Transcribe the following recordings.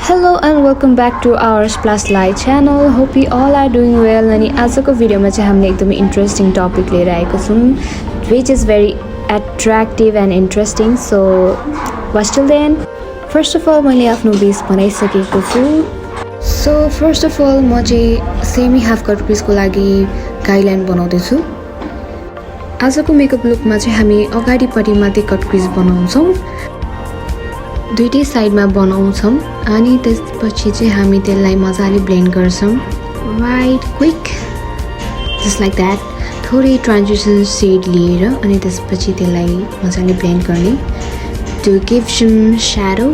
Hello and welcome back to our Splash Light channel. Hope you all are doing well. अनि आजको भिडियोमा चाहिँ हामीले एकदमै इन्ट्रेस्टिङ टपिक लिएर आएको छौं which is very attractive and interesting. So watch till the end. First of all मैले आफ्नो बेस बनाइसकेको छु. So first of all म चाहिँ सेमी हाफ कट क्रिज को लागि गाइडलाइन बनाउँदै छु. आजको मेकअप लुकमा चाहिँ हामी अगाडिपटि माथि कट क्रिज बनाउँछौं. दुईटै साइडमा बनाउँछौं अनि त्यसपछि चाहिँ हामी त्यसलाई मजाले ब्लेन्ड गर्छौं. Right quick just like that. थोरै ट्रान्जिसन शेड लिएर अनि त्यसपछि त्यसलाई मजाले ब्लेन्ड गर्ने टु गिभ सम श्याडो.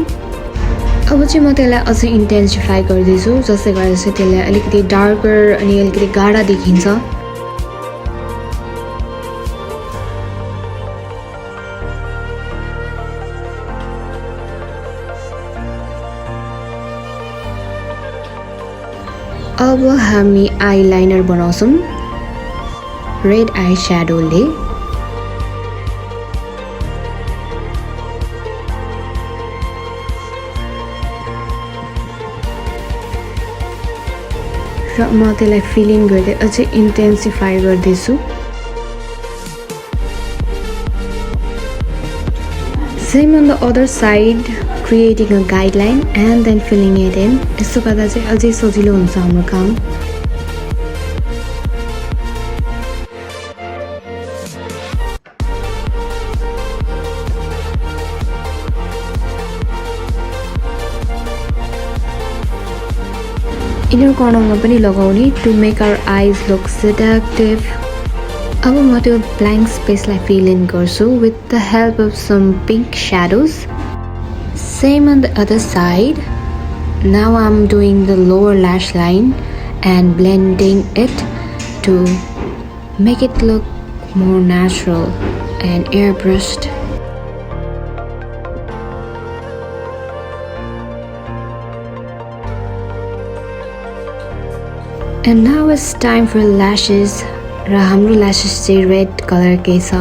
अब चाहिँ म त्यसलाई अझै इन्टेन्सिफाई गर्दै छु जसले गर्दा चाहिँ त्यसलाई अलिकति डार्कर अनि अलिकति गाढा देखिन्छ. अब हामी आईलाइनर बनाउँछौं रेड आई श्याडोले. र म त्यसलाई फिलिङ गर्दै अझै इन्टेन्सिफाई गर्दैछु. Same on the other side, creating a guideline and then filling it in. यसो गर्दा चाहिँ अझै सजिलो हुन्छ हाम्रो काम. इनर कर्नरमा पनि लगाउने to make our eyes look seductive. अब म त्यो ब्ल्याङ्क स्पेसलाई फिल इन गर्छु with the help of some pink shadows. Same on the other side. Now I'm doing the lower lash line and blending it to make it look more natural and airbrushed. And now it's time for lashes. र हाम्रो lashes चाहिँ red color के छ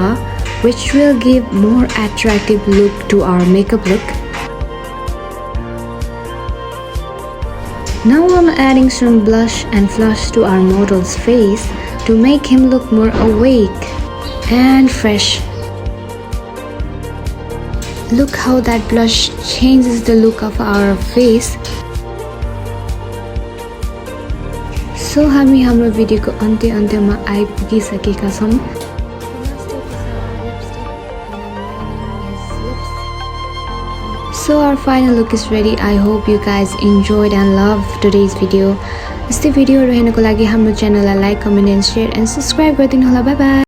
which will give more attractive look to our makeup look. Now I'm adding some blush and flush to our model's face to make him look more awake and fresh. Look how that blush changes the look of our face. So हामी हाम्रो भिडियोको अन्त्यमा आइपुगिसकेका छौं. So our final look is ready. I hope you guys enjoyed and loved today's video. यस्तै भिडियोहरु हेर्नको लागि हाम्रो च्यानललाई like, comment end share end subscribe गरिदिनु होला. Bye bye.